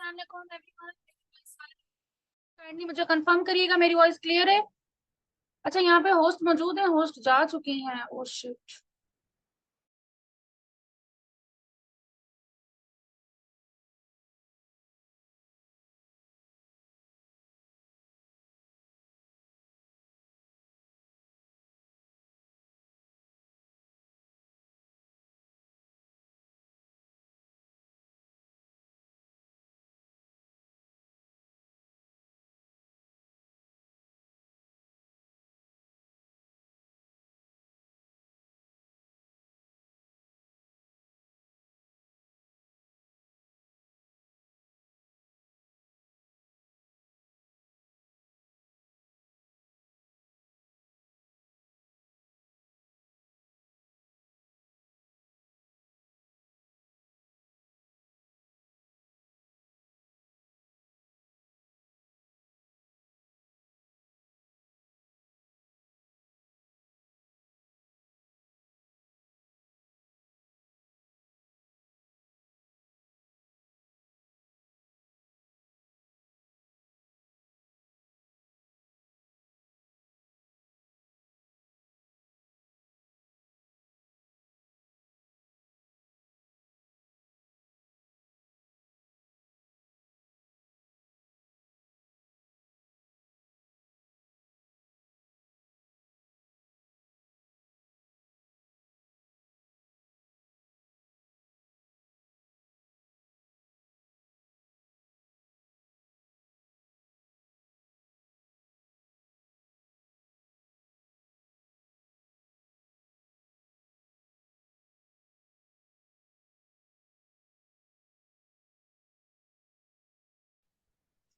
सामने कौन है? काइंडली मुझे कंफर्म करिएगा मेरी वॉइस क्लियर है। अच्छा, यहाँ पे होस्ट मौजूद है, होस्ट जा चुके हैं। Oh shit.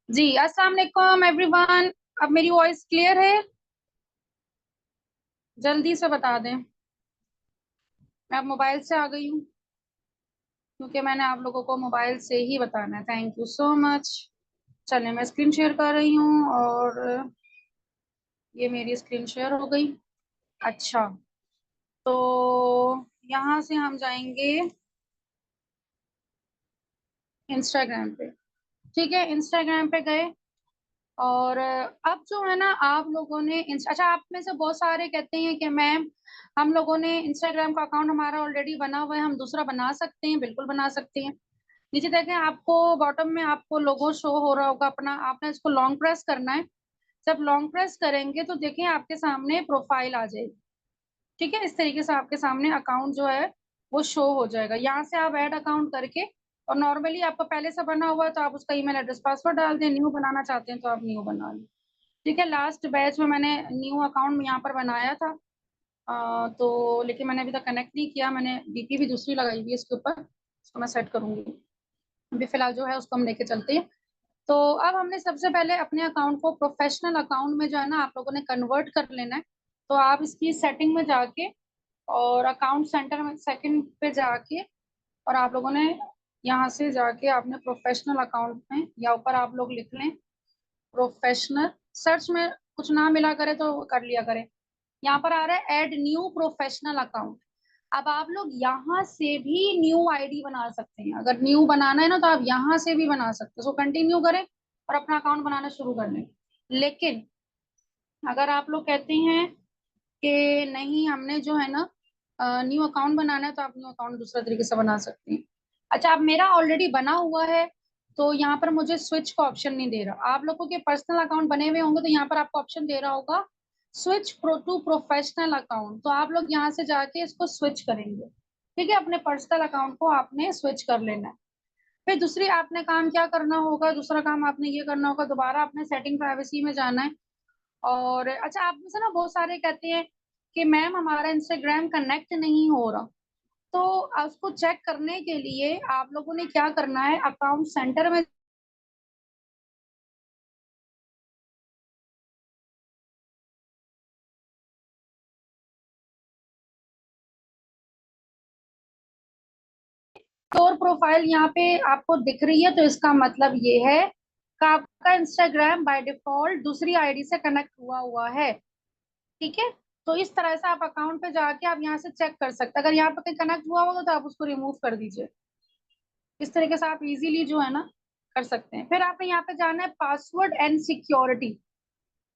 जी, अस्सलाम वालेकुम एवरीवन। अब मेरी वॉइस क्लियर है? जल्दी से बता दें। मैं अब मोबाइल से आ गई हूँ, क्योंकि मैंने आप लोगों को मोबाइल से ही बताना है। Thank you so much. चलिए, मैं स्क्रीन शेयर कर रही हूँ और ये मेरी स्क्रीन शेयर हो गई। अच्छा, तो यहाँ से हम जाएंगे इंस्टाग्राम पे। ठीक है, इंस्टाग्राम पे गए और अब जो है ना, आप लोगों ने अच्छा, आप में से बहुत सारे कहते हैं कि मैम हम लोगों ने इंस्टाग्राम का अकाउंट हमारा ऑलरेडी बना हुआ है, हम दूसरा बना सकते हैं। बिल्कुल बना सकते हैं। नीचे देखें, आपको बॉटम में आपको लोगो शो हो रहा होगा अपना। आपने इसको लॉन्ग प्रेस करना है। जब लॉन्ग प्रेस करेंगे तो देखें आपके सामने प्रोफाइल आ जाएगी। ठीक है, इस तरीके से आपके सामने अकाउंट जो है वो शो हो जाएगा। यहाँ से आप ऐड अकाउंट करके, और नॉर्मली आपका पहले से बना हुआ है तो आप उसका ईमेल एड्रेस पासवर्ड डाल दें। न्यू बनाना चाहते हैं तो आप न्यू बना लें। ठीक है, लास्ट बैच में मैंने न्यू अकाउंट यहाँ पर बनाया था। तो लेकिन मैंने अभी तक कनेक्ट नहीं किया। मैंने डीपी भी दूसरी लगाई हुई है इसके ऊपर, उसको मैं सेट करूंगी। अभी फिलहाल जो है उसको हम लेके चलते हैं। तो अब हमने सबसे पहले अपने अकाउंट को प्रोफेशनल अकाउंट में जो है ना, आप लोगों ने कन्वर्ट कर लेना है। तो आप इसकी सेटिंग में जाके और अकाउंट सेंटर में सेकंड पे जाके, और आप लोगों ने यहाँ से जाके आपने प्रोफेशनल अकाउंट में, या ऊपर आप लोग लिख लें प्रोफेशनल। सर्च में कुछ ना मिला करे तो कर लिया करें। यहाँ पर आ रहा है ऐड न्यू प्रोफेशनल अकाउंट। अब आप लोग यहाँ से भी न्यू आईडी बना सकते हैं। अगर न्यू बनाना है ना तो आप यहाँ से भी बना सकते हैं। सो कंटिन्यू करें और अपना अकाउंट बनाना शुरू कर लें। लेकिन अगर आप लोग कहते हैं कि नहीं, हमने जो है ना न्यू अकाउंट बनाना है, तो आप न्यू अकाउंट दूसरे तरीके से बना सकते हैं। अच्छा, अब मेरा ऑलरेडी बना हुआ है तो यहाँ पर मुझे स्विच का ऑप्शन नहीं दे रहा। आप लोगों के पर्सनल अकाउंट बने हुए होंगे तो यहाँ पर आपको ऑप्शन दे रहा होगा switch pro to professional account. तो आप लोग यहाँ से जाके इसको स्विच करेंगे। ठीक है, अपने पर्सनल अकाउंट को आपने स्विच कर लेना है। फिर दूसरी आपने काम क्या करना होगा, दूसरा काम आपने ये करना होगा, दोबारा आपने सेटिंग प्राइवेसी में जाना है। और अच्छा, आप में से ना बहुत सारे कहते हैं कि मैम हमारा इंस्टाग्राम कनेक्ट नहीं हो रहा। तो उसको चेक करने के लिए आप लोगों ने क्या करना है, अकाउंट सेंटर में स्टोर प्रोफाइल यहाँ पे आपको दिख रही है, तो इसका मतलब ये है कि आपका इंस्टाग्राम बाय डिफॉल्ट दूसरी आईडी से कनेक्ट हुआ हुआ है। ठीक है, तो इस तरह से आप अकाउंट पे जाके आप यहाँ से चेक कर सकते हैं। अगर यहाँ पे कहीं कनेक्ट हुआ होगा तो आप उसको रिमूव कर दीजिए। इस तरीके से आप इजीली जो है ना कर सकते हैं। फिर आपने यहाँ पे जाना है password and security.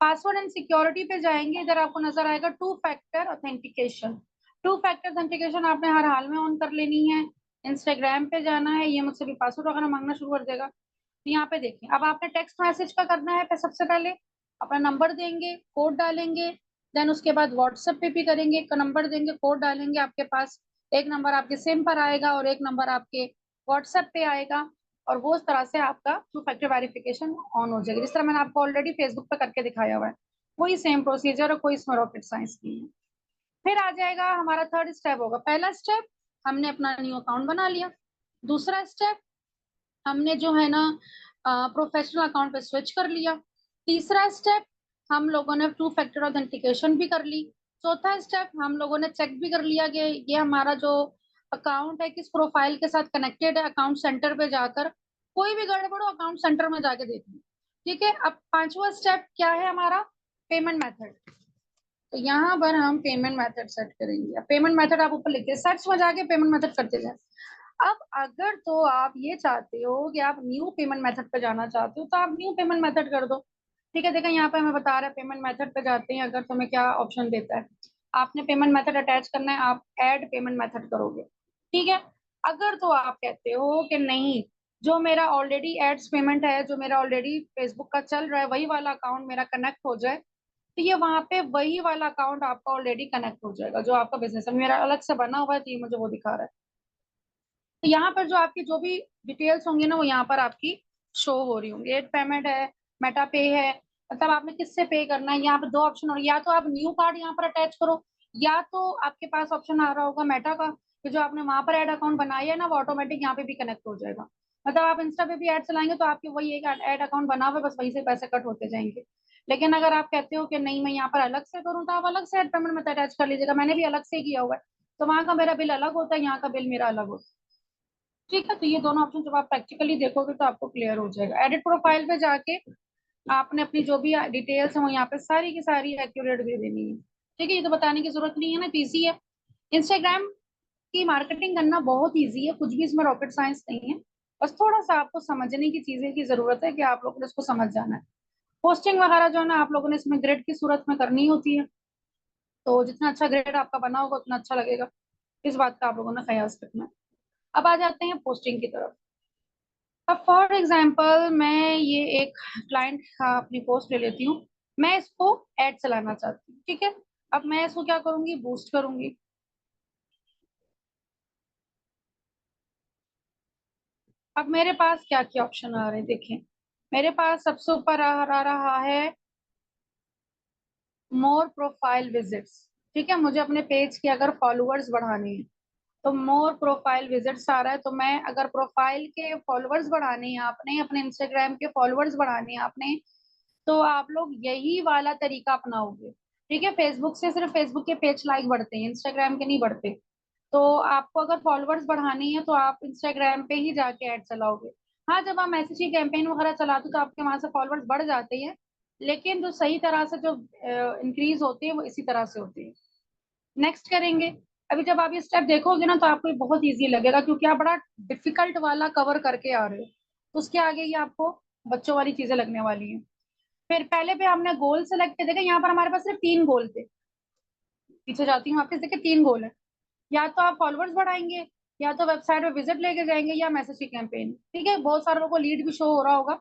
Password and security पे जाएंगे, इधर आपको नजर आएगा two factor authentication. Two factor authentication आपने हर हाल में ऑन कर लेनी है। इंस्टाग्राम पे जाना है, ये मुझसे भी पासवर्ड वगैरह मांगना शुरू कर देगा। तो यहाँ पे देखिए, अब आपने टेक्स्ट मैसेज का करना है। सबसे पहले अपना नंबर देंगे, कोड डालेंगे। देन उसके बाद व्हाट्सएप पे भी करेंगे, एक नंबर देंगे, कोड डालेंगे। आपके पास एक नंबर आपके सिम पर आएगा और एक नंबर आपके व्हाट्सएप पे आएगा। और वो उस तरह से आपका टू फैक्टर वेरिफिकेशन ऑन हो जाएगा, जिस तरह मैंने आपको ऑलरेडी फेसबुक पे करके दिखाया हुआ है। वही सेम प्रोसीजर है, कोई इसमें रॉकेट साइंस नहीं है। फिर आ जाएगा हमारा थर्ड स्टेप होगा। पहला स्टेप, हमने अपना न्यू अकाउंट बना लिया। दूसरा स्टेप, हमने जो है ना प्रोफेशनल अकाउंट पे स्विच कर लिया। तीसरा स्टेप, हम लोगों ने टू फैक्टर ऑथेंटिकेशन भी कर ली। चौथा स्टेप, हम लोगों ने चेक भी कर लिया कि ये हमारा जो अकाउंट है किस प्रोफाइल के साथ कनेक्टेड है। अकाउंट सेंटर पे जाकर कोई भी गड़बड़ हो, अकाउंट सेंटर में जाके देख ली। ठीक है, अब पांचवा स्टेप क्या है हमारा? Payment method. तो यहाँ पर हम पेमेंट मेथड सेट करेंगे। पेमेंट मेथड आप ऊपर लिखिए, सर्च में जाके पेमेंट मेथड करते जाए। अब अगर तो आप ये चाहते हो कि आप न्यू पेमेंट मेथड पे जाना चाहते हो, तो आप न्यू पेमेंट मेथड कर दो। ठीक है, देखा यहाँ पे हमें बता रहा है पेमेंट मेथड पे जाते हैं, अगर तुम्हें क्या ऑप्शन देता है। आपने पेमेंट मेथड अटैच करना है, आप ऐड पेमेंट मेथड करोगे। ठीक है, अगर तो आप कहते हो कि नहीं, जो मेरा ऑलरेडी एड्स पेमेंट है, जो मेरा ऑलरेडी फेसबुक का चल रहा है, वही वाला अकाउंट मेरा कनेक्ट हो जाए, तो ये वहां पे वही वाला अकाउंट आपका ऑलरेडी कनेक्ट हो जाएगा। जो आपका बिजनेस है, मेरा अलग से बना हुआ है, तो ये मुझे वो दिखा रहा है। तो यहाँ पर जो आपकी जो भी डिटेल्स होंगी ना, वो यहाँ पर आपकी शो हो रही होंगी। एड पेमेंट है, मेटा पे है, मतलब आपने किससे पे करना है। यहाँ पे दो ऑप्शन हो, या तो आप न्यू कार्ड यहाँ पर अटैच करो, या तो आपके पास ऑप्शन आ रहा होगा मेटा का, कि जो आपने वहां पर एड अकाउंट बनाया है ना, वो ऑटोमेटिक यहाँ पे भी कनेक्ट हो जाएगा। मतलब आप इंस्टा पे भी एड चलाएंगे तो आपके वही एक एड अकाउंट बना हुआ है, बस वहीं से पैसे कट होते जाएंगे। लेकिन अगर आप कहते हो कि नहीं, मैं यहाँ पर अलग से करूँ, तो आप अलग से एड पेमेंट में अटैच कर लीजिएगा। मैंने भी अलग से किया हुआ है, तो वहां का मेरा बिल अलग होता है, यहाँ का बिल मेरा अलग होता है। ठीक है, तो ये दोनों ऑप्शन जब आप प्रैक्टिकली देखोगे तो आपको क्लियर हो जाएगा। एडिट प्रोफाइल पे जाके आपने अपनी जो भी डिटेल्स है वो यहाँ पे सारी की सारी एक्यूरेट भी देनी है। ठीक है, ये तो बताने की जरूरत नहीं है ना, इजी है। इंस्टाग्राम की मार्केटिंग करना बहुत ईजी है, कुछ भी इसमें रॉकेट साइंस नहीं है। बस थोड़ा सा आपको समझने की चीजें की जरूरत है, कि आप लोगों ने इसको समझ जाना है। पोस्टिंग वगैरह जो है ना, आप लोगों ने इसमें ग्रेड की सूरत में करनी होती है। तो जितना अच्छा ग्रेड आपका बना होगा उतना अच्छा लगेगा, इस बात का आप लोगों ने ख्याल रखना है। अब आ जाते हैं पोस्टिंग की तरफ। अब फॉर एग्जाम्पल मैं ये एक क्लाइंट का अपनी पोस्ट ले लेती हूँ। मैं इसको ऐड चलाना चाहती हूँ। ठीक है, अब मैं इसको क्या करूंगी, बूस्ट करूंगी। अब मेरे पास क्या क्या ऑप्शन आ रहे हैं देखें। मेरे पास सबसे ऊपर आ रहा है मोर प्रोफाइल विजिट्स। ठीक है, मुझे अपने पेज के अगर फॉलोअर्स बढ़ाने हैं, तो मोर प्रोफाइल विजिट्स आ रहा है। तो मैं अगर प्रोफाइल के फॉलोअर्स बढ़ाने हैं आपने, अपने इंस्टाग्राम के फॉलोअर्स बढ़ाने हैं आपने, तो आप लोग यही वाला तरीका अपनाओगे। ठीक है, फेसबुक से सिर्फ फेसबुक के पेज लाइक बढ़ते हैं, इंस्टाग्राम के नहीं बढ़ते। तो आपको अगर फॉलोअर्स बढ़ानी है, तो आप इंस्टाग्राम पे ही जाके ऐड चलाओगे। हाँ, जब आप मैसेज की कैंपेन वगैरह चलाते हो तो आपके वहां से फॉलोअर्स बढ़ जाते हैं, लेकिन जो सही तरह से जो इंक्रीज होते हैं वो इसी तरह से होते हैं। नेक्स्ट करेंगे। अभी जब आप ये स्टेप देखोगे ना, तो आपको ये बहुत इजी लगेगा, क्योंकि आप बड़ा डिफिकल्ट वाला कवर करके आ रहे हो। तो उसके आगे ही आपको बच्चों वाली चीजें लगने वाली हैं। फिर पहले पे हमने गोल सेलेक्ट किए। देखा, यहाँ पर हमारे पास सिर्फ 3 गोल थे। पीछे जाती हूँ वापस, देखिए 3 गोल है। या तो आप फॉलोअर्स बढ़ाएंगे, या तो वेबसाइट पे विजिट लेके जाएंगे, या मैसेज की कैंपेन। ठीक है, बहुत सारे लोगों को लीड भी शो हो रहा होगा,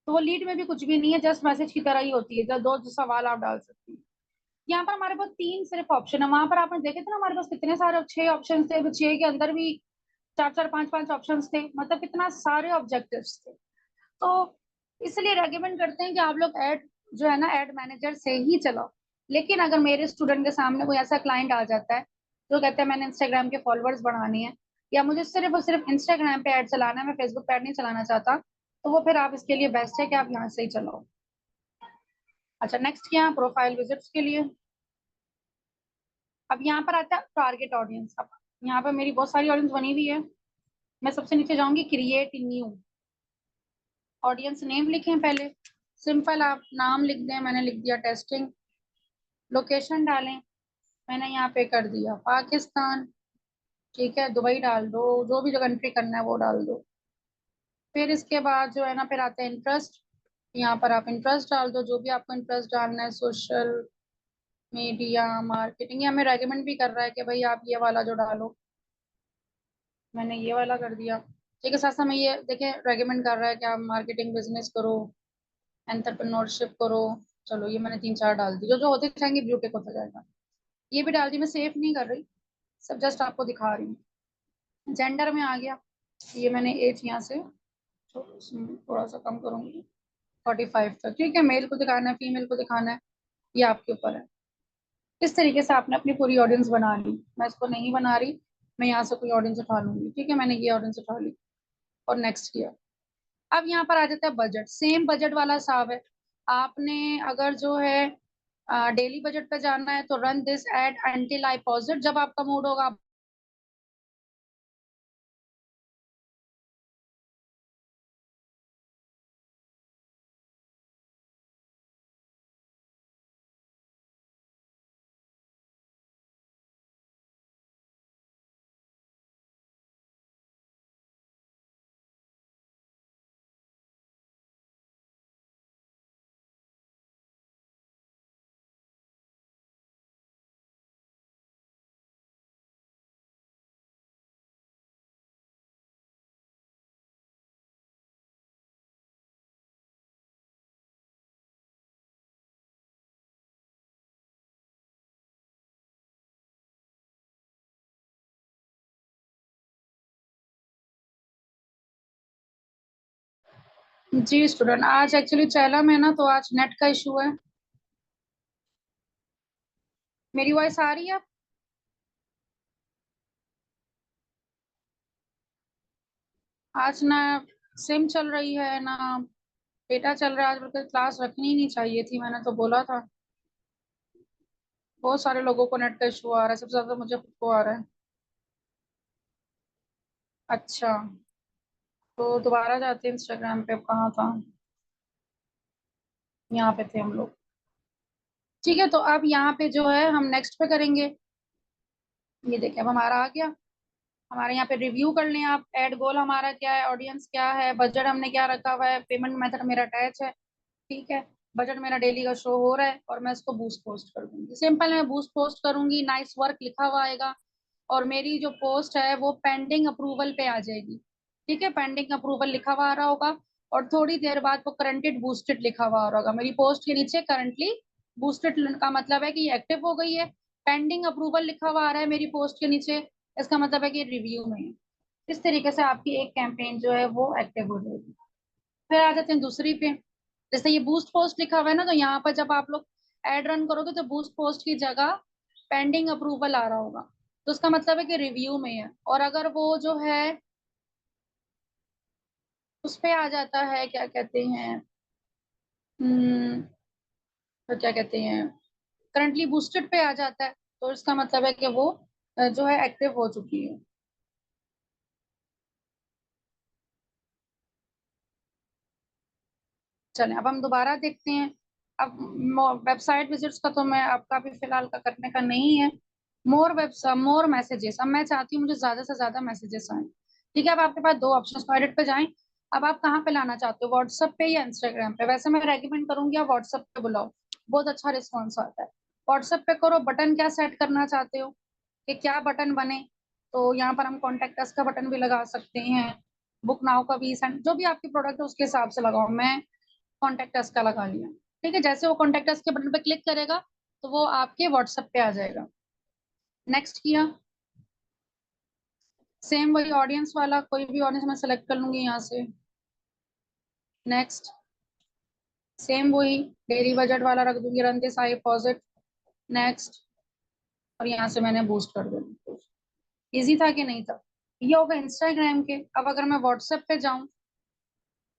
तो वो लीड में भी कुछ भी नहीं है, जस्ट मैसेज की तरह ही होती है, जब दो सवाल आप डाल सकती हैं। यहाँ पर हमारे पास 3 सिर्फ ऑप्शन है। वहां पर आपने देखे थे ना, हमारे पास कितने सारे 6 ऑप्शन थे, तो 6 के अंदर भी 4 4 5 5 ऑप्शन थे, मतलब कितना सारे ऑब्जेक्टिव्स थे। तो इसलिए रेकमेंड करते हैं कि आप लोग ऐड जो है ना, ऐड मैनेजर से ही चलाओ। लेकिन अगर मेरे स्टूडेंट के सामने कोई ऐसा क्लाइंट आ जाता है जो कहता है मैंने इंस्टाग्राम के फॉलोअर्स बढ़ाने हैं, या मुझे सिर्फ और सिर्फ इंस्टाग्राम पे ऐड चलाना है, मैं फेसबुक पे ऐड नहीं चलाना चाहता, तो वो फिर आप इसके लिए बेस्ट है कि आप यहाँ से ही चलाओ। अच्छा, नेक्स्ट क्या, प्रोफाइल विजिट्स के लिए। अब यहाँ पर आता है टारगेट ऑडियंस। अब यहाँ पर मेरी बहुत सारी ऑडियंस बनी हुई है। मैं सबसे नीचे जाऊंगी, क्रिएट न्यू ऑडियंस नेम लिखें पहले। सिंपल आप नाम लिख दें, मैंने लिख दिया टेस्टिंग। लोकेशन डालें, मैंने यहाँ पे कर दिया पाकिस्तान। ठीक है, दुबई डाल दो, जो भी जो कंट्री करना है वो डाल दो। फिर इसके बाद जो है ना फिर आता है इंटरेस्ट। यहाँ पर आप इंटरेस्ट डाल दो, जो भी आपको इंटरेस्ट डालना है, सोशल मीडिया मार्केटिंग। या हमें रेकमेंड भी कर रहा है कि भाई आप ये वाला जो डालो, मैंने ये वाला कर दिया। ठीक है, साथ साथ में ये देखें रेकमेंड कर रहा है कि आप मार्केटिंग बिजनेस करो, एंटरप्रेन्योरशिप करो। चलो ये मैंने 3-4 डाल दी, जो जो होते जाएंगे ब्यूटिक होता जाएगा। ये भी डाल दी, मैं सेव नहीं कर रही, सब जस्ट आपको दिखा रही हूँ। जेंडर में आ गया, ये मैंने एज यहाँ से थोड़ा सा कम करूंगी, 45 तक। ठीक है, मेल को दिखाना है फीमेल को दिखाना है, ये आपके ऊपर है। इस तरीके से आपने अपनी पूरी ऑडियंस बना ली। मैं इसको नहीं बना रही, मैं यहाँ से कोई ऑडियंस उठा लूंगी। ठीक है, मैंने ये ऑडियंस उठा ली और नेक्स्ट किया। अब यहाँ पर आ जाता है बजट, सेम बजट वाला हिसाब है। आपने अगर जो है डेली बजट पे जाना है तो run this ad until I pause it, जब आपका मूड होगा आप। जी स्टूडेंट, आज एक्चुअली चैला में ना तो आज नेट का इशू है। मेरी वॉइस आ रही है? आज ना सिम चल रही है ना डेटा चल रहा है। आज बल्कि क्लास रखनी ही नहीं चाहिए थी, मैंने तो बोला था। बहुत सारे लोगों को नेट का इशू आ रहा है, सबसे ज्यादा मुझे खुद को आ रहा है। अच्छा, तो दोबारा जाते हैं इंस्टाग्राम पे। अब कहाँ था? यहाँ पे थे हम लोग। ठीक है, तो अब यहाँ पे जो है हम नेक्स्ट पे करेंगे। ये देखिए अब हमारा आ गया। हमारे यहाँ पे रिव्यू कर लें आप। एड गोल हमारा क्या है, ऑडियंस क्या है, बजट हमने क्या रखा हुआ है, पेमेंट मेथड मेरा अटैच है। ठीक है, बजट मेरा डेली का शो हो रहा है और मैं इसको बूस्ट पोस्ट कर दूंगी। सिंपल, मैं बूस्ट पोस्ट करूंगी, नाइस वर्क लिखा हुआ आएगा और मेरी जो पोस्ट है वो पेंडिंग अप्रूवल पे आ जाएगी। ठीक है, पेंडिंग अप्रूवल लिखा हुआ आ रहा होगा और थोड़ी देर बाद वो करंटेड बूस्टेड लिखा हुआ आ रहा होगा। मेरी पोस्ट के नीचे करंटली बूस्टेड का मतलब है कि ये एक्टिव हो गई है। पेंडिंग अप्रूवल लिखा हुआ आ रहा है मेरी पोस्ट के नीचे, इसका मतलब है कि रिव्यू में है। इस तरीके से आपकी एक कैंपेन जो है वो एक्टिव हो जाएगी। फिर आ जाते हैं दूसरी पे। जैसे ये बूस्ट पोस्ट लिखा हुआ है ना, तो यहाँ पर जब आप लोग एड रन करोगे तो बूस्ट पोस्ट की जगह पेंडिंग अप्रूवल आ रहा होगा, तो उसका मतलब है कि रिव्यू में है। और अगर वो जो है उस पे आ जाता है, क्या कहते हैं, तो क्या कहते हैं, करंटली बूस्टेड पे आ जाता है, तो इसका मतलब है कि वो जो है एक्टिव हो चुकी है। चलें अब हम दोबारा देखते हैं। अब वेबसाइट विजिट्स का तो मैं आपका भी फिलहाल का करने का नहीं है। मोर मैसेजेस, अब मैं चाहती हूँ मुझे ज्यादा से ज्यादा मैसेजेस आए। ठीक है, अब आपके पास दो ऑप्शन, एडिट पे जाएं। अब आप कहाँ पे लाना चाहते हो, व्हाट्सएप पे या इंस्टाग्राम पे? वैसे मैं रेकमेंड करूंगी आप व्हाट्सएप पे बुलाओ, बहुत अच्छा रिस्पॉन्स आता है। व्हाट्सएप पे करो। बटन क्या सेट करना चाहते हो कि क्या बटन बने, तो यहाँ पर हम कॉन्टेक्ट अस का बटन भी लगा सकते हैं, बुक नाउ का भी, जो भी आपकी प्रोडक्ट है उसके हिसाब से लगाओ। मैं कॉन्टेक्ट अस का लगा लिया। ठीक है, जैसे वो कॉन्टेक्ट अस के बटन पे क्लिक करेगा तो वो आपके व्हाट्सएप पे आ जाएगा। नेक्स्ट किया, सेम वही ऑडियंस वाला, कोई भी ऑडियंस मैं सेलेक्ट कर लूंगी यहाँ से। नेक्स्ट, सेम वही डेली बजट वाला रख दूंगी, run this I posit. Next, और यहाँ से मैंने बूस्ट कर दूंगी। इजी था कि नहीं था? ये होगा इंस्टाग्राम के। अब अगर मैं व्हाट्सएप पे जाऊं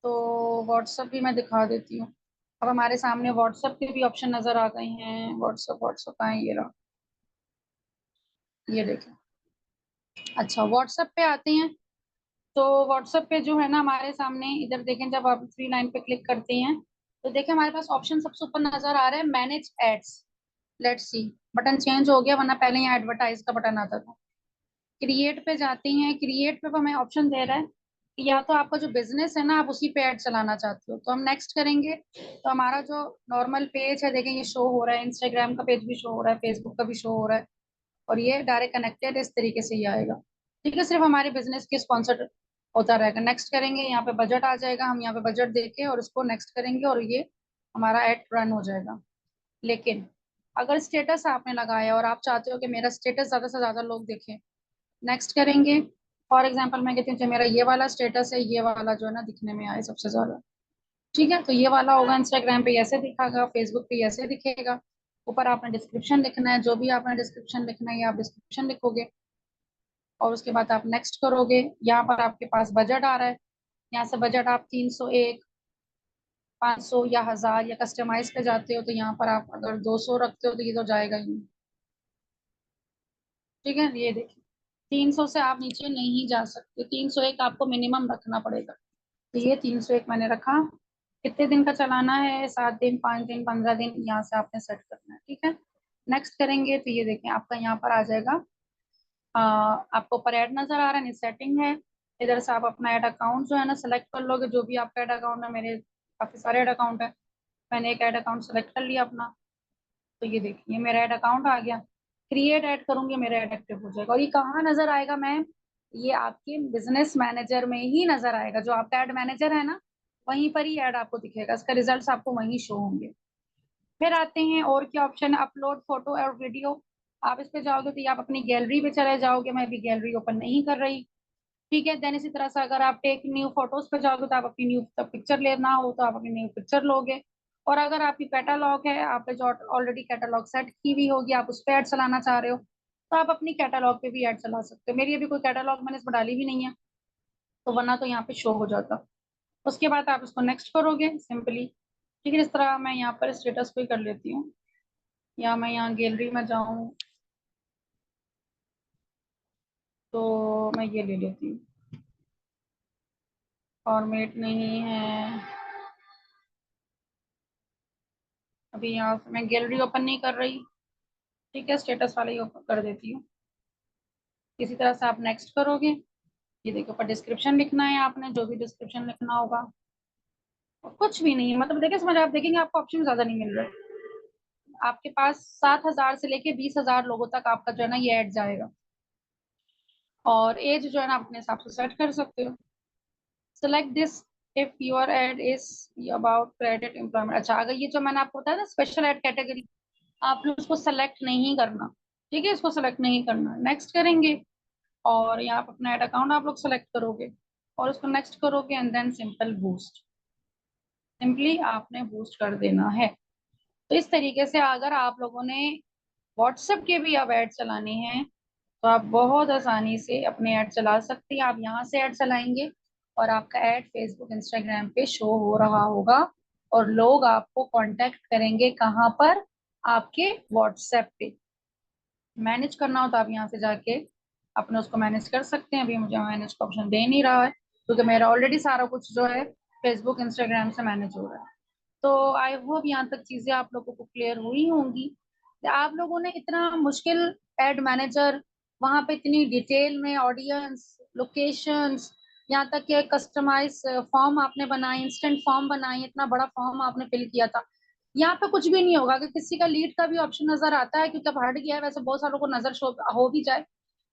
तो व्हाट्सएप भी मैं दिखा देती हूँ। अब हमारे सामने व्हाट्सएप के भी ऑप्शन नजर आ गए हैं। व्हाट्सएप व्हाट्सएप आए, ये रहा, ये देखें। अच्छा, व्हाट्सएप पे आते हैं। तो व्हाट्सएप पे जो है ना हमारे सामने, इधर देखें, जब आप थ्री लाइन पे क्लिक करते हैं तो देखें हमारे पास ऑप्शन सबसे ऊपर नजर आ रहा है, manage ads. Let's see, button change हो गया, वरना पहले यहाँ एडवर्टाइज का बटन आता था। क्रिएट पे जाते हैं। क्रिएट पे हमें ऑप्शन दे रहा है या तो आपका जो बिजनेस है ना, आप उसी पे ऐड चलाना चाहते हो, तो हम नेक्स्ट करेंगे। तो हमारा जो नॉर्मल पेज है, देखें ये शो हो रहा है, इंस्टाग्राम का पेज भी शो हो रहा है, फेसबुक का भी शो हो रहा है, और ये डायरेक्ट कनेक्टेड इस तरीके से ही आएगा। ठीक है, सिर्फ हमारे बिजनेस के स्पॉन्सर्ड होता रहेगा। नेक्स्ट करेंगे, यहाँ पे बजट आ जाएगा, हम यहाँ पे बजट देके और उसको नेक्स्ट करेंगे, और ये हमारा एड रन हो जाएगा। लेकिन अगर स्टेटस आपने लगाया और आप चाहते हो कि मेरा स्टेटस ज्यादा से ज्यादा लोग देखें, नेक्स्ट करेंगे। फॉर एग्जाम्पल मैं कहती हूँ जो मेरा ये वाला स्टेटस है, ये वाला जो है ना दिखने में आए सबसे ज्यादा। ठीक है, तो ये वाला होगा इंस्टाग्राम पे ऐसे दिखागा, फेसबुक पे ऐसे दिखेगा। ऊपर आपने डिस्क्रिप्शन लिखना है, जो भी आपने डिस्क्रिप्शन लिखना है ये आप डिस्क्रिप्शन लिखोगे, और उसके बाद आप नेक्स्ट करोगे। यहाँ पर आपके पास बजट आ रहा है, यहाँ से बजट आप 301, 500 या 1000 या कस्टमाइज पे जाते हो, तो यहाँ पर आप अगर 200 रखते हो तो ये तो जाएगा ही नहीं। ठीक है, ये देखिए 300 से आप नीचे नहीं जा सकते, 301 आपको मिनिमम रखना पड़ेगा। तो ये 301 मैंने रखा। कितने दिन का चलाना है, 7 दिन, 5 दिन, 15 दिन, यहाँ से आपने सेट करना है। ठीक है, नेक्स्ट करेंगे तो ये देखें आपका यहाँ पर आ जाएगा। आपको ऊपर ऐड नजर आ रहा है, सेटिंग है। इधर से आप अपना ऐड अकाउंट जो है ना सिलेक्ट कर लोगे, जो भी आपका ऐड अकाउंट है। मेरे काफी सारे ऐड अकाउंट है, मैंने एक ऐड अकाउंट सेलेक्ट कर लिया अपना। तो ये देखिए मेरा ऐड अकाउंट आ गया। क्रिएट ऐड करूंगी, मेरा ऐड एक्टिव हो जाएगा। और ये कहाँ नजर आएगा मैम? ये आपके बिजनेस मैनेजर में ही नजर आएगा, जो आपका ऐड मैनेजर है ना, वहीं पर ही ऐड आपको दिखेगा, इसका रिजल्ट्स आपको वहीं शो होंगे। फिर आते हैं और क्या ऑप्शन है, अपलोड फोटो और वीडियो। आप इस पे जाओगे तो ये आप अपनी गैलरी पे चले जाओगे, मैं अभी गैलरी ओपन नहीं कर रही। ठीक है, देन इसी तरह से अगर आप टेक न्यू फोटोज पे जाओगे तो आप अपनी न्यू पिक्चर लेना हो तो आप अपनी न्यू पिक्चर लोगे। और अगर आपकी कैटलॉग है, आप पे जो ऑलरेडी कैटलॉग सेट की हुई होगी, आप उस पर ऐड चलाना चाह रहे हो, तो आप अपनी कैटलॉग पे भी ऐड चला सकते हो। मेरी अभी कोई कैटलॉग मैंने इसमें डाली भी नहीं है, तो वरना तो यहाँ पे शो हो जाता। उसके बाद आप इसको नेक्स्ट करोगे सिंपली। ठीक है, इस तरह मैं यहाँ पर स्टेटस पे कर लेती हूँ, या मैं यहाँ गैलरी में जाऊँ तो मैं ये ले लेती हूँ, फॉर्मेट नहीं है। अभी यहाँ से मैं गैलरी ओपन नहीं कर रही। ठीक है, स्टेटस वाले ही ओपन कर देती हूँ। इसी तरह से आप नेक्स्ट करोगे। ये देखो ऊपर डिस्क्रिप्शन लिखना है, आपने जो भी डिस्क्रिप्शन लिखना होगा। और कुछ भी नहीं, मतलब देखिए समझ, आप देखेंगे आपको ऑप्शन ज्यादा नहीं मिल रहा है। आपके पास 7000 से लेके 20,000 लोगों तक आपका जो है ना ये ऐड जाएगा। और एज जो है ना अपने हिसाब से सेट कर सकते हो। Select this if your add is about credit employment. अच्छा, अगर ये जो मैंने आपको बताया ना स्पेशल एड कैटेगरी, आपने उसको सेलेक्ट नहीं करना। ठीक है, इसको सेलेक्ट नहीं करना, नेक्स्ट करेंगे। और यहाँ पर अपना एड अकाउंट आप लोग सेलेक्ट करोगे और उसको नेक्स्ट करोगे, and then simple boost. Simply आपने बूस्ट कर देना है। तो इस तरीके से अगर आप लोगों ने व्हाट्सएप के भी अब ऐड चलाने हैं, तो आप बहुत आसानी से अपने ऐड चला सकते हैं। आप यहाँ से ऐड चलाएंगे और आपका ऐड फेसबुक इंस्टाग्राम पे शो हो रहा होगा, और लोग आपको कांटेक्ट करेंगे कहाँ पर? आपके व्हाट्सएप पे। मैनेज करना हो तो आप यहाँ से जाके अपने उसको मैनेज कर सकते हैं। अभी मुझे मैनेज का ऑप्शन दे नहीं रहा है, क्योंकि मेरा ऑलरेडी सारा कुछ जो है फेसबुक इंस्टाग्राम से मैनेज हो रहा है। तो आई होप यहाँ तक चीजें आप लोगों को क्लियर हुई होंगी। आप लोगों ने इतना मुश्किल एड मैनेजर, वहां पे इतनी डिटेल में ऑडियंस, लोकेशंस, यहाँ तक कि कस्टमाइज फॉर्म आपने बनाई, इंस्टेंट फॉर्म बनाई, इतना बड़ा फॉर्म आपने फिल किया था। यहाँ पे कुछ भी नहीं होगा। अगर किसी का लीड का भी ऑप्शन नजर आता है, क्योंकि अब हट गया है, वैसे बहुत सारों को नजर शो हो भी जाए,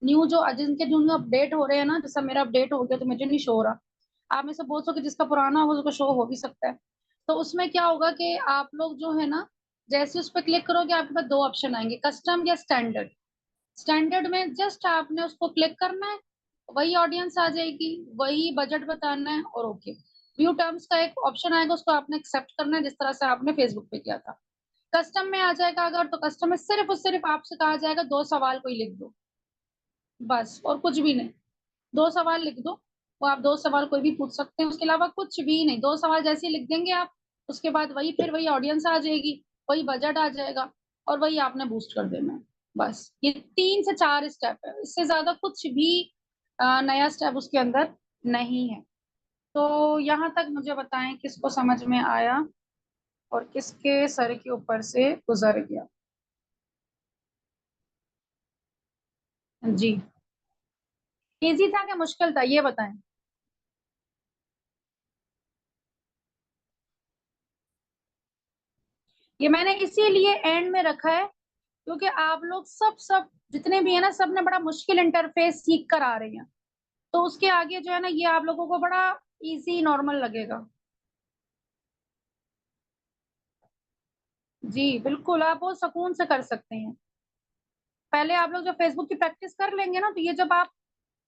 न्यू जो जिनके न्यू अपडेट हो रहे हैं ना, जैसा मेरा अपडेट हो गया तो मुझे नहीं शो हो रहा। आप में से बहुत सो कि जिसका पुराना हो उसको शो हो भी सकता है। तो उसमें क्या होगा कि आप लोग जो है ना, जैसे उस पर क्लिक करोगे आपके पास दो ऑप्शन आएंगे, कस्टम या स्टैंडर्ड। स्टैंडर्ड में जस्ट आपने उसको क्लिक करना है, वही ऑडियंस आ जाएगी, वही बजट बताना है, और ओके। व्यू टर्म्स का एक ऑप्शन आएगा, उसको आपने एक्सेप्ट करना है, जिस तरह से आपने फेसबुक पे किया था। कस्टम में आ जाएगा अगर, तो कस्टम में सिर्फ और सिर्फ आपसे कहा जाएगा दो सवाल कोई लिख दो, बस, और कुछ भी नहीं। दो सवाल लिख दो, वो आप दो सवाल कोई भी पूछ सकते हैं, उसके अलावा कुछ भी नहीं। दो सवाल जैसे ही लिख देंगे आप, उसके बाद वही फिर वही ऑडियंस आ जाएगी, वही बजट आ जाएगा, और वही आपने बूस्ट कर देना है। बस ये 3 से 4 स्टेप है, इससे ज्यादा कुछ भी नया स्टेप उसके अंदर नहीं है। तो यहाँ तक मुझे बताएं किसको समझ में आया और किसके सर के ऊपर से गुजर गया। जी, इजी था क्या मुश्किल था, ये बताएं। ये मैंने इसीलिए एंड में रखा है क्योंकि आप लोग सब जितने भी है ना, सब ने बड़ा मुश्किल इंटरफेस सीख कर आ रहे हैं, तो उसके आगे जो है ना, ये आप लोगों को बड़ा इजी नॉर्मल लगेगा। जी बिल्कुल, आप वो सुकून से कर सकते हैं। पहले आप लोग जब फेसबुक की प्रैक्टिस कर लेंगे ना, तो ये जब आप,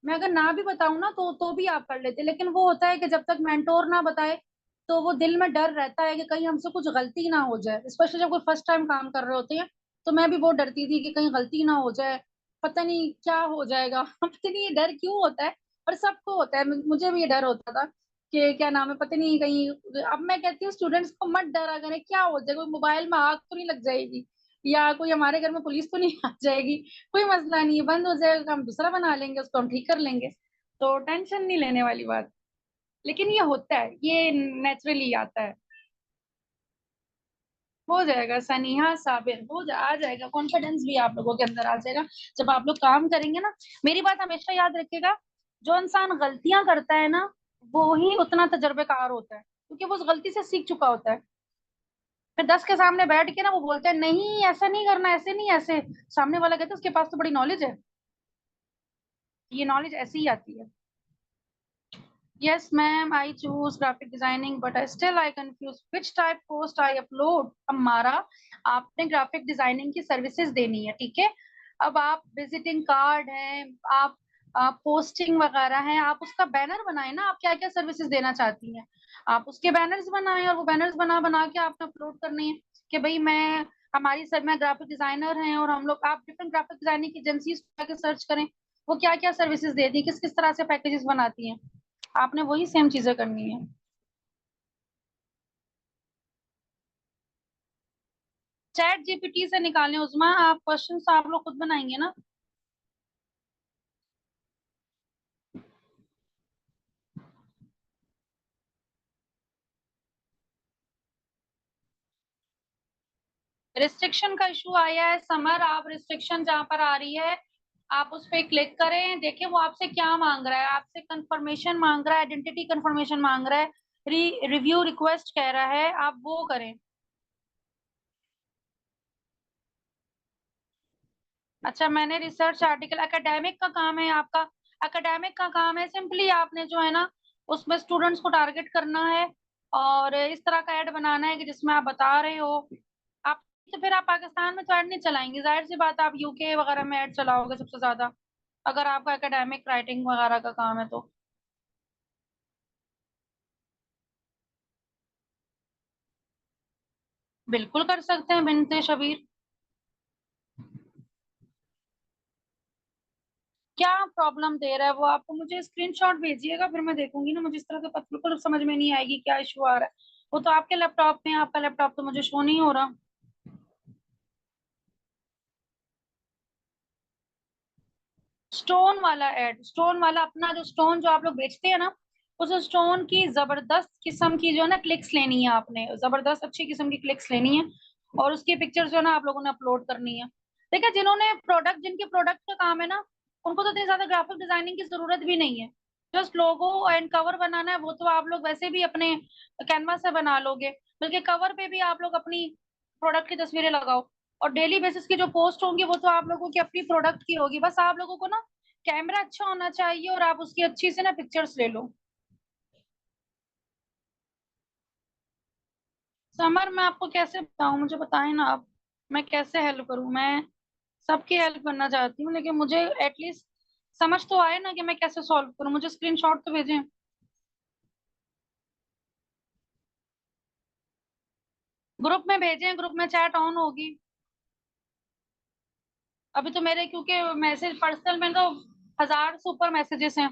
मैं अगर ना भी बताऊं ना तो भी आप कर लेते, लेकिन वो होता है कि जब तक मेंटोर ना बताए तो वो दिल में डर रहता है कि कहीं हमसे कुछ गलती ना हो जाए, स्पेशली जब कोई फर्स्ट टाइम काम कर रहे होते हैं। तो मैं भी बहुत डरती थी कि कहीं गलती ना हो जाए, पता नहीं क्या हो जाएगा पता नहीं ये डर क्यों होता है, पर सबको होता है, मुझे भी ये डर होता था कि क्या नाम है, पता नहीं कहीं। अब मैं कहती हूँ स्टूडेंट्स को मत डरा करें, क्या हो जाएगा, कोई मोबाइल में आग तो नहीं लग जाएगी, या कोई हमारे घर में पुलिस तो नहीं आ जाएगी, कोई मसला नहीं है, बंद हो जाएगा, हम दूसरा बना लेंगे, उसको हम ठीक कर लेंगे। तो टेंशन नहीं लेने वाली बात। लेकिन ये होता है, ये नेचुरली आता है। हो जाएगा सनीहा साबिर, आ जाएगा, कॉन्फिडेंस भी आप लोगों के अंदर आ जाएगा जब आप लोग काम करेंगे ना। मेरी बात हमेशा याद रखिएगा, जो इंसान गलतियां करता है ना, वो ही उतना तजर्बेकार होता है, क्योंकि वो उस गलती से सीख चुका होता है। फिर 10 के सामने बैठ के ना वो बोलते हैं नहीं ऐसा नहीं करना, ऐसे नहीं ऐसे, सामने वाला कहता है उसके पास तो बड़ी नॉलेज है। ये नॉलेज ऐसे ही आती है। Yes, ma'am, I choose graphic designing, but I still I confuse which type post I upload. हमारा, आपने ग्राफिक डिजाइनिंग की सर्विसेज देनी है, ठीक है। अब आप विजिटिंग कार्ड है, आप पोस्टिंग वगैरह है, आप उसका बैनर बनाए ना, आप क्या क्या सर्विसेज देना चाहती हैं, आप उसके बैनर्स बनाए, और वो बैनर्स बना बना के आपने अपलोड करने हैं कि भाई हमारी सर मैं ग्राफिक डिजाइनर हैं, और हम लोग, आप डिफरेंट ग्राफिक डिजाइनिंग की एजेंसीज सर्च करें, वो क्या क्या सर्विसेज देती है, किस किस तरह से पैकेजेस बनाती हैं, आपने वही सेम चीजें करनी है। चैट जीपीटी से निकालें उस्मा, आप क्वेश्चन आप लोग खुद बनाएंगे ना। रिस्ट्रिक्शन का इशू आया है समर, आप रिस्ट्रिक्शन जहां पर आ रही है, आप उस पर क्लिक करें, देखिए वो आपसे क्या मांग रहा है, आपसे कंफर्मेशन मांग रहा है, आइडेंटिटी कंफर्मेशन मांग रहा है, रिव्यू रिक्वेस्ट कह रहा है, आप वो करें। अच्छा, मैंने रिसर्च आर्टिकल, एकेडमिक का काम है आपका, एकेडमिक का काम है, सिंपली आपने जो है ना, उसमें स्टूडेंट्स को टारगेट करना है, और इस तरह का ऐड बनाना है कि जिसमें आप बता रहे हो, आप, तो फिर आप पाकिस्तान में तो ऐड नहीं चलाएंगे, जाहिर सी बात है, आप यूके वगैरह में ऐड चलाओगे सबसे ज्यादा, अगर आपका एकेडमिक राइटिंग वगैरह का काम है तो। बिल्कुल कर सकते हैं बिनते शबीर। क्या प्रॉब्लम दे रहा है वो, आपको मुझे स्क्रीनशॉट भेजिएगा, फिर मैं देखूंगी ना, मुझे इस तरह से बिल्कुल समझ में नहीं आएगी क्या इशू आ रहा है। वो तो आपके लैपटॉप में है, आपका लैपटॉप तो मुझे शो नहीं हो रहा। स्टोन वाला ऐड, स्टोन वाला अपना जो स्टोन जो आप लोग बेचते हैं ना, उस स्टोन की जबरदस्त किस्म की जो है ना क्लिक्स लेनी है, आपने जबरदस्त अच्छी किस्म की क्लिक्स लेनी है, और उसकी पिक्चर जो है ना आप लोगों ने अपलोड करनी है। देखिए, जिन्होंने प्रोडक्ट, जिनके प्रोडक्ट का काम है ना, उनको तो इतनी ज्यादा ग्राफिक डिजाइनिंग की जरूरत भी नहीं है, जस्ट लोगो एंड कवर बनाना है, वो तो आप लोग वैसे भी अपने कैनवा से बना लोगे, बल्कि कवर पे भी आप लोग अपनी प्रोडक्ट की तस्वीरें लगाओ, और डेली बेसिस की जो पोस्ट होंगी वो तो आप लोगों की अपनी प्रोडक्ट की होगी, बस आप लोगों को ना कैमरा अच्छा होना चाहिए, और आप उसकी अच्छी से ना पिक्चर्स ले लो। समर, मैं आपको कैसे बताऊं, मुझे बताएं ना आप, मैं कैसे हेल्प करूं, मैं सबकी हेल्प करना चाहती हूँ, लेकिन मुझे एटलीस्ट समझ तो आए ना कि मैं कैसे सॉल्व करूं, मुझे स्क्रीनशॉट तो भेजें। ग्रुप में भेजें, ग्रुप में चैट ऑन होगी। अभी तो मेरे क्योंकि मैसेज पर्सनल में तो 1000 से ऊपर मैसेजेस हैं।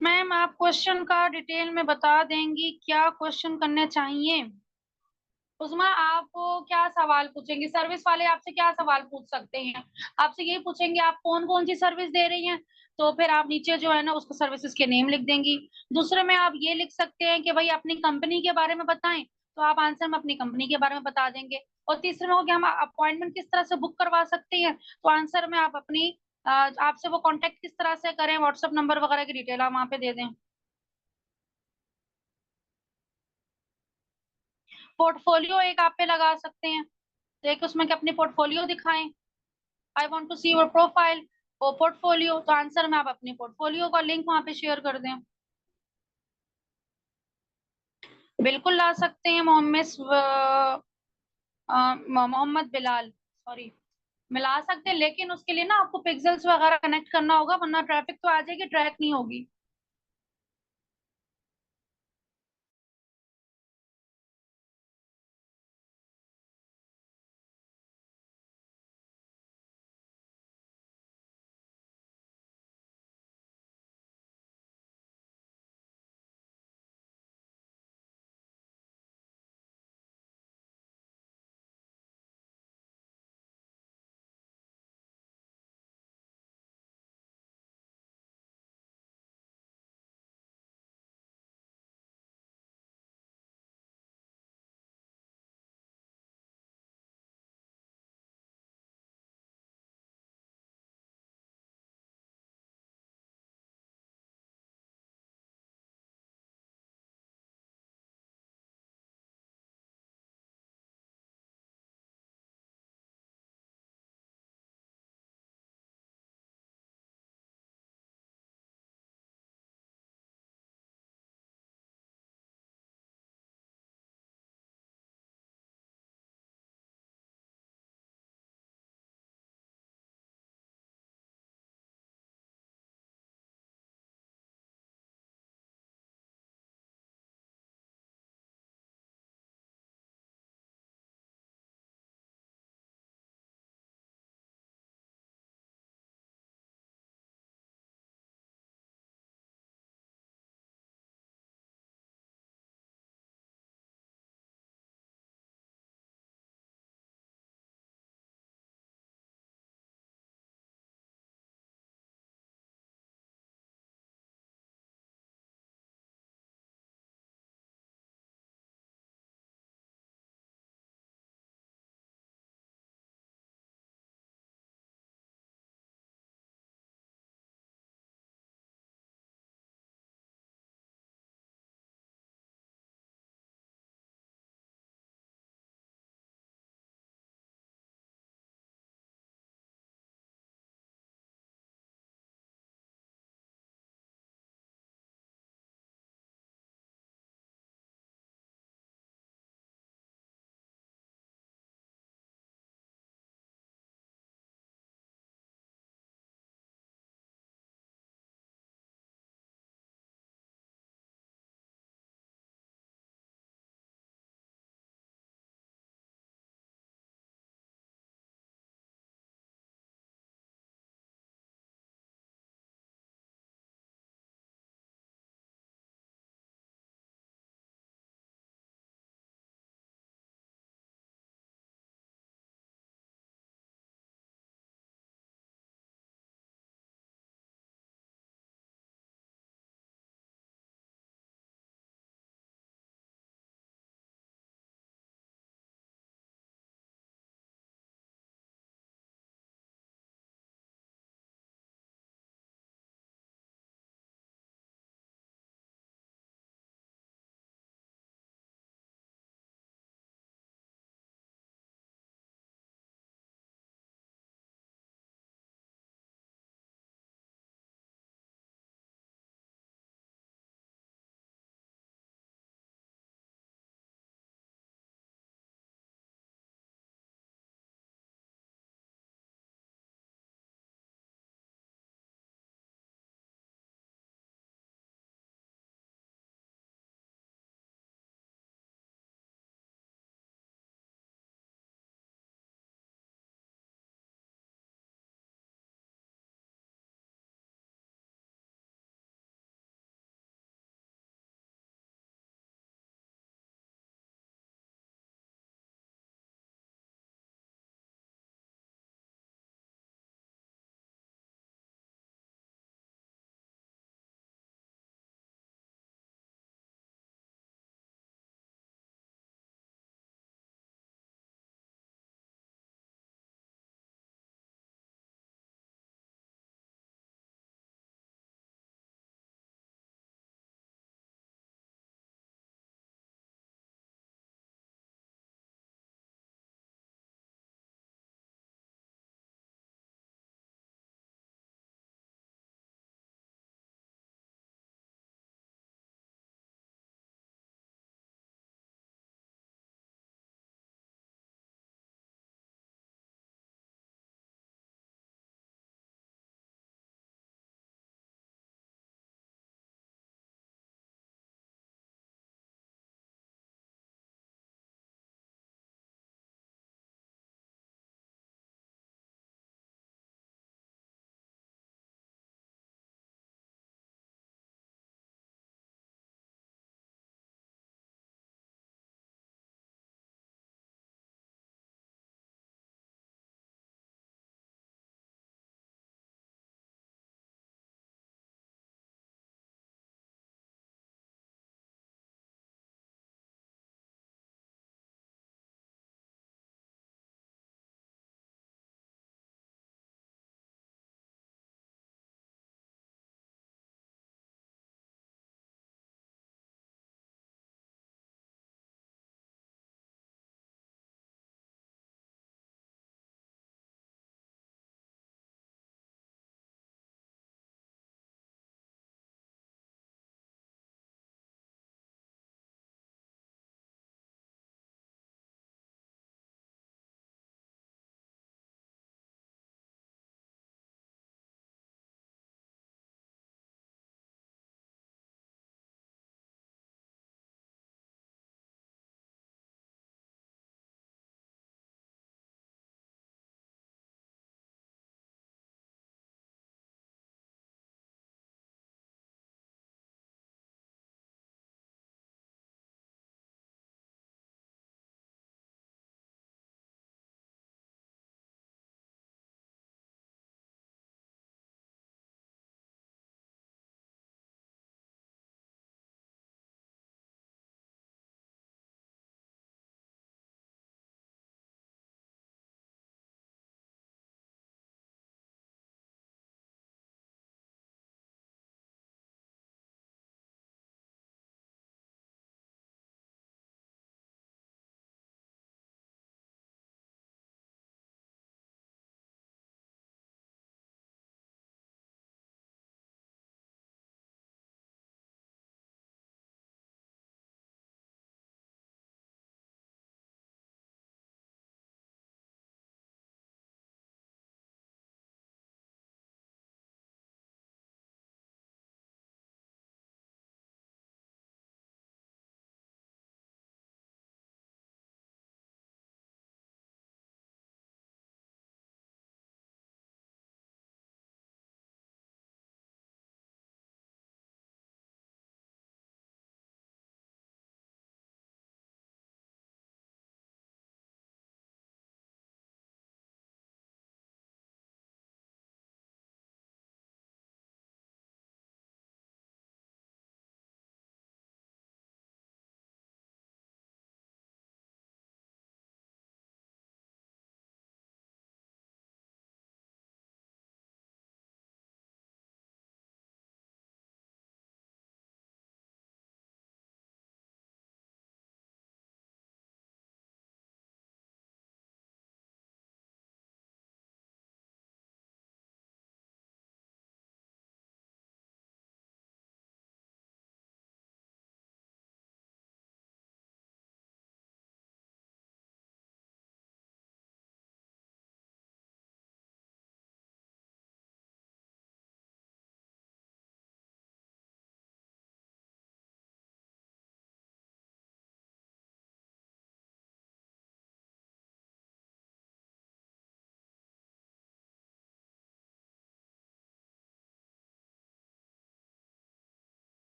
मैम, आप क्वेश्चन का डिटेल में बता देंगी, क्या क्वेश्चन करने चाहिए। उस्मा, आप क्या सवाल पूछेंगे, सर्विस वाले आपसे क्या सवाल पूछ सकते हैं, आपसे ये पूछेंगे आप कौन कौन सी सर्विस दे रही हैं, तो फिर आप नीचे जो है ना उसको सर्विसेज के नेम लिख देंगी। दूसरे में आप ये लिख सकते हैं कि भाई अपनी कंपनी के बारे में बताएं, तो आप आंसर में अपनी कंपनी के बारे में बता देंगे। और तीसरे में हो कि हम अपॉइंटमेंट किस तरह से बुक करवा सकते हैं, तो आंसर में आप अपनी आपसे वो कांटेक्ट किस तरह से करें, व्हाट्सएप नंबर वगैरह की डिटेल आप वहां पे दे दें। पोर्टफोलियो एक आप पे लगा सकते हैं, तो एक उसमें कि अपनी पोर्टफोलियो दिखाएं, I want to see your profile, वो पोर्टफोलियो, तो आंसर में आप अपनी पोर्टफोलियो का लिंक वहां पे शेयर कर दें। बिल्कुल ला सकते हैं मोहम्मद बिलाल, सॉरी, मिला सकते हैं, लेकिन उसके लिए ना आपको पिक्सेल्स वगैरह कनेक्ट करना होगा, वरना ट्रैफिक तो आ जाएगी, ट्रैक नहीं होगी।